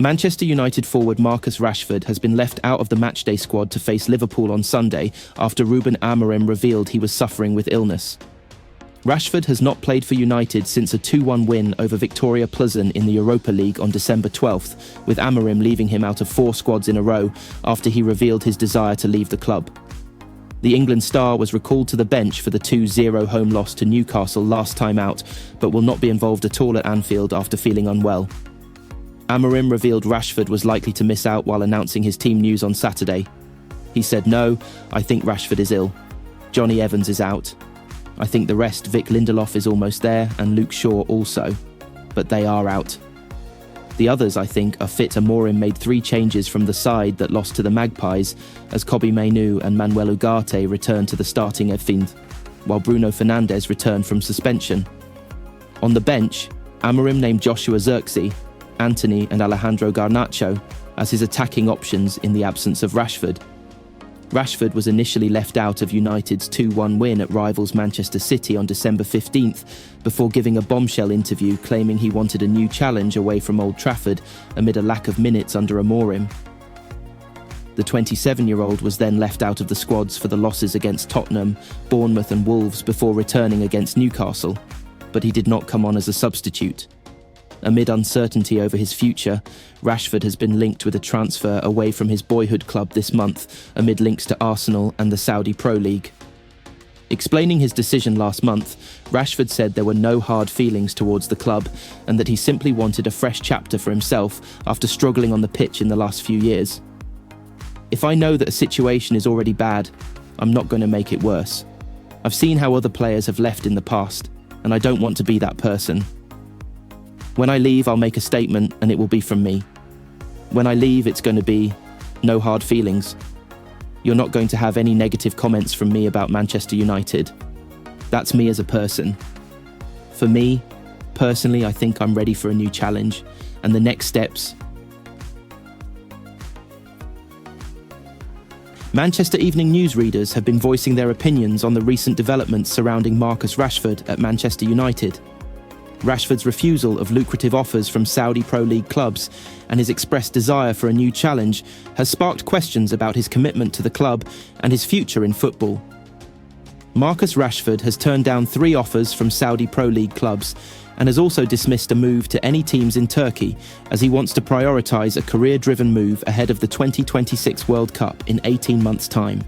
Manchester United forward Marcus Rashford has been left out of the matchday squad to face Liverpool on Sunday after Ruben Amorim revealed he was suffering with illness. Rashford has not played for United since a 2-1 win over Victoria Plzen in the Europa League on December 12th, with Amorim leaving him out of 4 squads in a row after he revealed his desire to leave the club. The England star was recalled to the bench for the 2-0 home loss to Newcastle last time out, but will not be involved at all at Anfield after feeling unwell. Amorim revealed Rashford was likely to miss out while announcing his team news on Saturday. He said, "No, I think Rashford is ill. Johnny Evans is out. I think the rest, Vic Lindelof is almost there and Luke Shaw also. But they are out. The others, I think, are fit." Amorim made 3 changes from the side that lost to the Magpies as Kobbie Mainoo and Manuel Ugarte returned to the starting 11, while Bruno Fernandes returned from suspension. On the bench, Amorim named Joshua Zirkzee, Antony and Alejandro Garnacho as his attacking options in the absence of Rashford. Rashford was initially left out of United's 2-1 win at rivals Manchester City on December 15th before giving a bombshell interview claiming he wanted a new challenge away from Old Trafford amid a lack of minutes under Amorim. The 27-year-old was then left out of the squads for the losses against Tottenham, Bournemouth and Wolves before returning against Newcastle, but he did not come on as a substitute. Amid uncertainty over his future, Rashford has been linked with a transfer away from his boyhood club this month, amid links to Arsenal and the Saudi Pro League. Explaining his decision last month, Rashford said there were no hard feelings towards the club and that he simply wanted a fresh chapter for himself after struggling on the pitch in the last few years. "If I know that a situation is already bad, I'm not going to make it worse. I've seen how other players have left in the past, and I don't want to be that person. When I leave, I'll make a statement and it will be from me. When I leave, it's going to be no hard feelings. You're not going to have any negative comments from me about Manchester United. That's me as a person. For me, personally, I think I'm ready for a new challenge and the next steps." Manchester Evening News readers have been voicing their opinions on the recent developments surrounding Marcus Rashford at Manchester United. Rashford's refusal of lucrative offers from Saudi Pro League clubs and his expressed desire for a new challenge has sparked questions about his commitment to the club and his future in football. Marcus Rashford has turned down 3 offers from Saudi Pro League clubs and has also dismissed a move to any teams in Turkey as he wants to prioritise a career-driven move ahead of the 2026 World Cup in 18 months' time.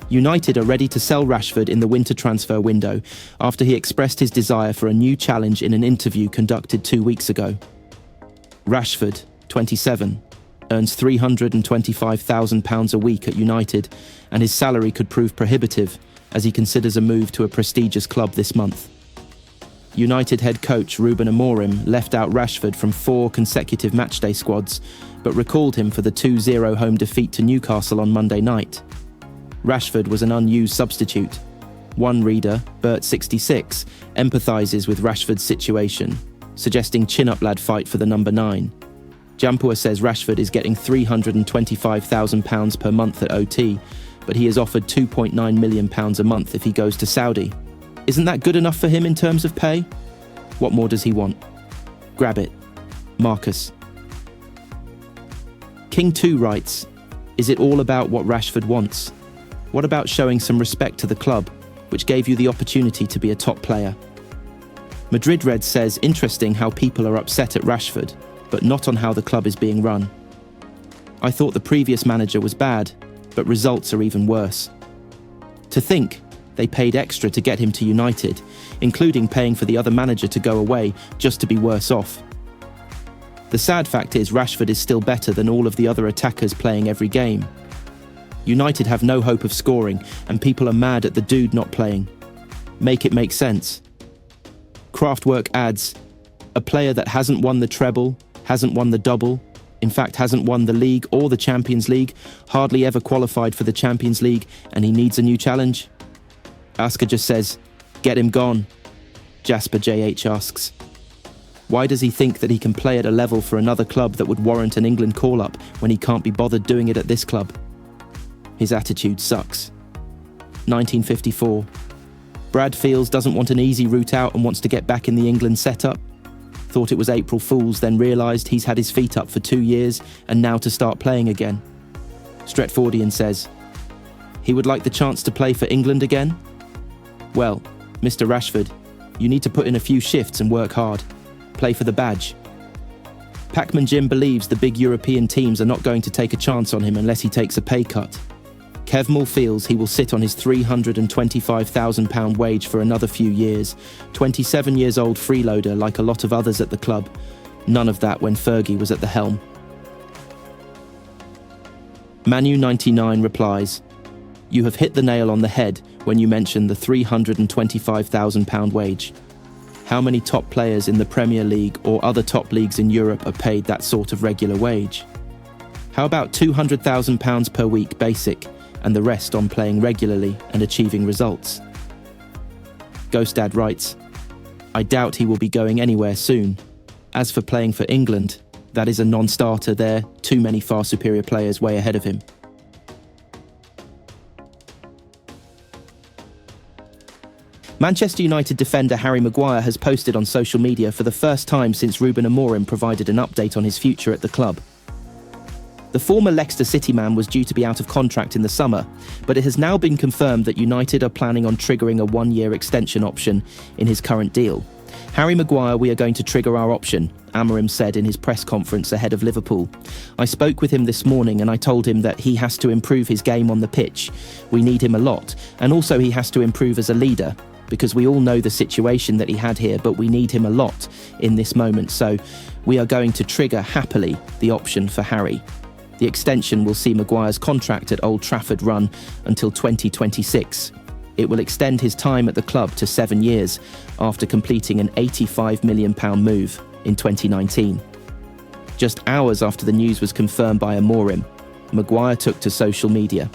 United are ready to sell Rashford in the winter transfer window after he expressed his desire for a new challenge in an interview conducted 2 weeks ago. Rashford, 27, earns £325,000 a week at United, and his salary could prove prohibitive as he considers a move to a prestigious club this month. United head coach Ruben Amorim left out Rashford from 4 consecutive matchday squads, but recalled him for the 2-0 home defeat to Newcastle on Monday night. Rashford was an unused substitute. One reader, Bert66, empathises with Rashford's situation, suggesting chin-up lad fight for the number 9. Jampua says Rashford is getting £325,000 per month at OT, but he is offered £2.9 million a month if he goes to Saudi. Isn't that good enough for him in terms of pay? What more does he want? Grab it. Marcus. King2 writes, "Is it all about what Rashford wants? What about showing some respect to the club, which gave you the opportunity to be a top player?" Madrid Red says, "Interesting how people are upset at Rashford, but not on how the club is being run. I thought the previous manager was bad, but results are even worse. To think they paid extra to get him to United, including paying for the other manager to go away just to be worse off. The sad fact is Rashford is still better than all of the other attackers playing every game. United have no hope of scoring, and people are mad at the dude not playing. Make it make sense." Kraftwerk adds, "A player that hasn't won the treble, hasn't won the double, in fact hasn't won the league or the Champions League, hardly ever qualified for the Champions League, and he needs a new challenge?" Asker just says, "Get him gone." Jasper JH asks, "Why does he think that he can play at a level for another club that would warrant an England call-up when he can't be bothered doing it at this club? His attitude sucks." 1954. "Brad feels doesn't want an easy route out and wants to get back in the England setup. thought it was April Fool's, then realised he's had his feet up for 2 years and now to start playing again. Stretfordian says, he would like the chance to play for England again? Well, Mr. Rashford, you need to put in a few shifts and work hard. Play for the badge. Pacman Jim believes the big European teams are not going to take a chance on him unless he takes a pay cut. Kevmall feels he will sit on his £325,000 wage for another few years. 27 years old freeloader like a lot of others at the club. None of that when Fergie was at the helm. Manu99 replies, you have hit the nail on the head when you mention the £325,000 wage. How many top players in the Premier League or other top leagues in Europe are paid that sort of regular wage? How about £200,000 per week basic, and the rest on playing regularly and achieving results? Ghostdad writes, I doubt he will be going anywhere soon. As for playing for England, that is a non-starter there, too many far superior players way ahead of him. Manchester United defender Harry Maguire has posted on social media for the first time since Ruben Amorim provided an update on his future at the club. The former Leicester City man was due to be out of contract in the summer, but it has now been confirmed that United are planning on triggering a 1-year extension option in his current deal. Harry Maguire, we are going to trigger our option, Amorim said in his press conference ahead of Liverpool. I spoke with him this morning and I told him that he has to improve his game on the pitch. We need him a lot, and also he has to improve as a leader, because we all know the situation that he had here, but we need him a lot in this moment, so we are going to trigger happily the option for Harry. The extension will see Maguire's contract at Old Trafford run until 2026. It will extend his time at the club to 7 years after completing an £85 million move in 2019. Just hours after the news was confirmed by Amorim, Maguire took to social media.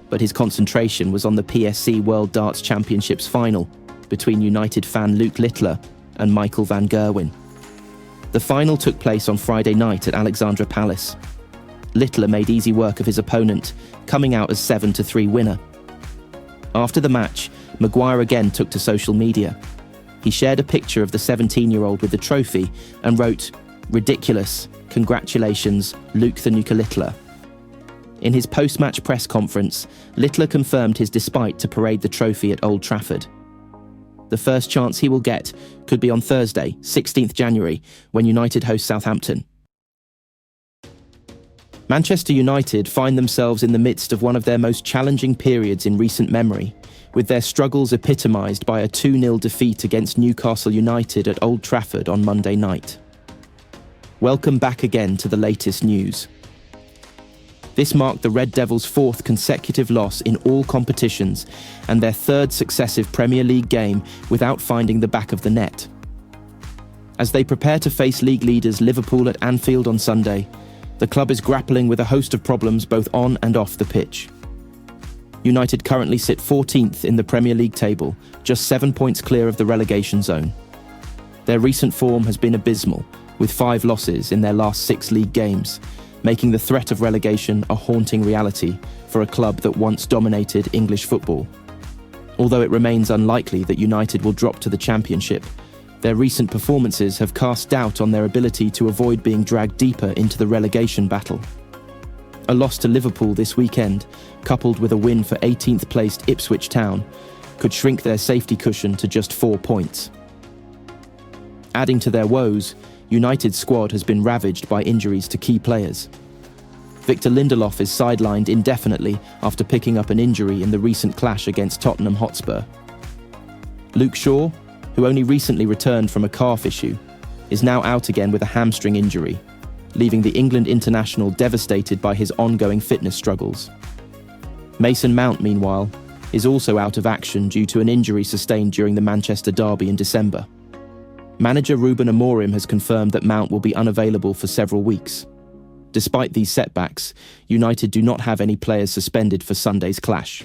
But his concentration was on the PSC World Darts Championships final between United fan Luke Littler and Michael van Gerwen. The final took place on Friday night at Alexandra Palace. Littler made easy work of his opponent, coming out as 7-3 winner. After the match, Maguire again took to social media. He shared a picture of the 17-year-old with the trophy and wrote, "Ridiculous, congratulations, Luke the Nuka Littler." In his post-match press conference, Littler confirmed his despite to parade the trophy at Old Trafford. The first chance he will get could be on Thursday, 16th January, when United host Southampton. Manchester United find themselves in the midst of one of their most challenging periods in recent memory, with their struggles epitomised by a 2-0 defeat against Newcastle United at Old Trafford on Monday night. Welcome back again to the latest news. This marked the Red Devils' 4th consecutive loss in all competitions and their 3rd successive Premier League game without finding the back of the net. As they prepare to face league leaders Liverpool at Anfield on Sunday, the club is grappling with a host of problems both on and off the pitch. United currently sit 14th in the Premier League table, just 7 points clear of the relegation zone. Their recent form has been abysmal, with 5 losses in their last 6 league games, making the threat of relegation a haunting reality for a club that once dominated English football. Although it remains unlikely that United will drop to the Championship, their recent performances have cast doubt on their ability to avoid being dragged deeper into the relegation battle. A loss to Liverpool this weekend, coupled with a win for 18th placed Ipswich Town, could shrink their safety cushion to just 4 points. Adding to their woes, United's squad has been ravaged by injuries to key players. Victor Lindelof is sidelined indefinitely after picking up an injury in the recent clash against Tottenham Hotspur. Luke Shaw, who only recently returned from a calf issue, is now out again with a hamstring injury, leaving the England international devastated by his ongoing fitness struggles. Mason Mount, meanwhile, is also out of action due to an injury sustained during the Manchester derby in December. Manager Ruben Amorim has confirmed that Mount will be unavailable for several weeks. Despite these setbacks, United do not have any players suspended for Sunday's clash.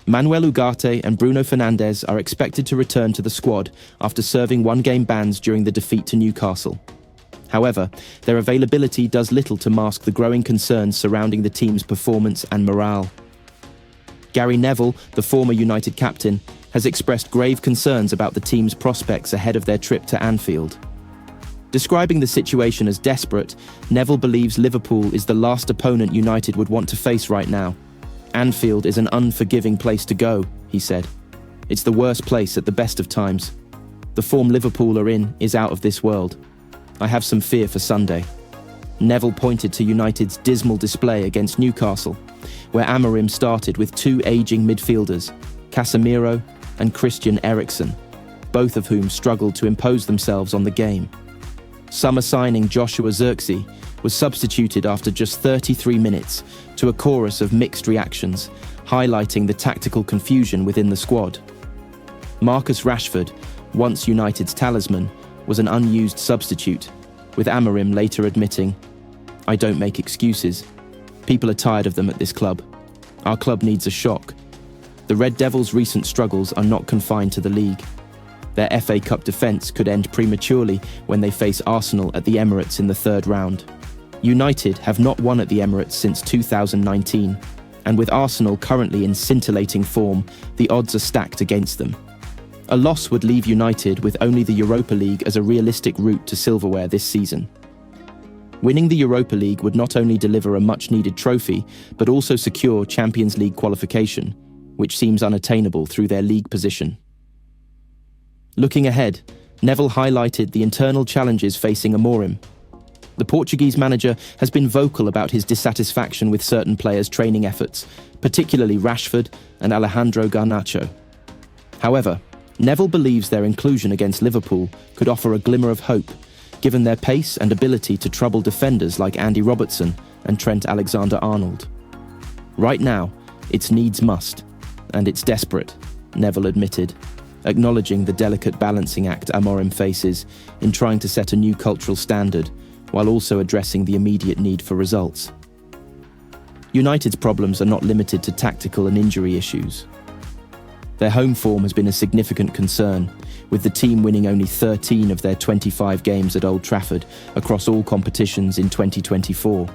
Manuel Ugarte and Bruno Fernandes are expected to return to the squad after serving 1-game bans during the defeat to Newcastle. However, their availability does little to mask the growing concerns surrounding the team's performance and morale. Gary Neville, the former United captain, has expressed grave concerns about the team's prospects ahead of their trip to Anfield. Describing the situation as desperate, Neville believes Liverpool is the last opponent United would want to face right now. Anfield is an unforgiving place to go, he said. It's the worst place at the best of times. The form Liverpool are in is out of this world. I have some fear for Sunday. Neville pointed to United's dismal display against Newcastle, where Amorim started with two ageing midfielders, Casemiro and Christian Eriksen, both of whom struggled to impose themselves on the game. Summer signing Joshua Zirkzee was substituted after just 33 minutes to a chorus of mixed reactions, highlighting the tactical confusion within the squad. Marcus Rashford, once United's talisman, was an unused substitute, with Amorim later admitting, "I don't make excuses. People are tired of them at this club. Our club needs a shock." The Red Devils' recent struggles are not confined to the league. Their FA Cup defence could end prematurely when they face Arsenal at the Emirates in the third round. United have not won at the Emirates since 2019, and with Arsenal currently in scintillating form, the odds are stacked against them. A loss would leave United with only the Europa League as a realistic route to silverware this season. Winning the Europa League would not only deliver a much-needed trophy, but also secure Champions League qualification, which seems unattainable through their league position. Looking ahead, Neville highlighted the internal challenges facing Amorim. The Portuguese manager has been vocal about his dissatisfaction with certain players' training efforts, particularly Rashford and Alejandro Garnacho. However, Neville believes their inclusion against Liverpool could offer a glimmer of hope, given their pace and ability to trouble defenders like Andy Robertson and Trent Alexander-Arnold. Right now, it's needs must, and it's desperate, Neville admitted, acknowledging the delicate balancing act Amorim faces in trying to set a new cultural standard while also addressing the immediate need for results. United's problems are not limited to tactical and injury issues. Their home form has been a significant concern, with the team winning only 13 of their 25 games at Old Trafford across all competitions in 2024.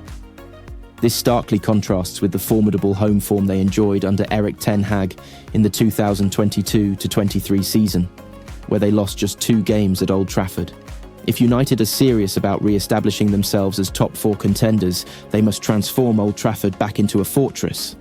This starkly contrasts with the formidable home form they enjoyed under Erik Ten Hag in the 2022-23 season, where they lost just 2 games at Old Trafford. If United are serious about re-establishing themselves as top 4 contenders, they must transform Old Trafford back into a fortress.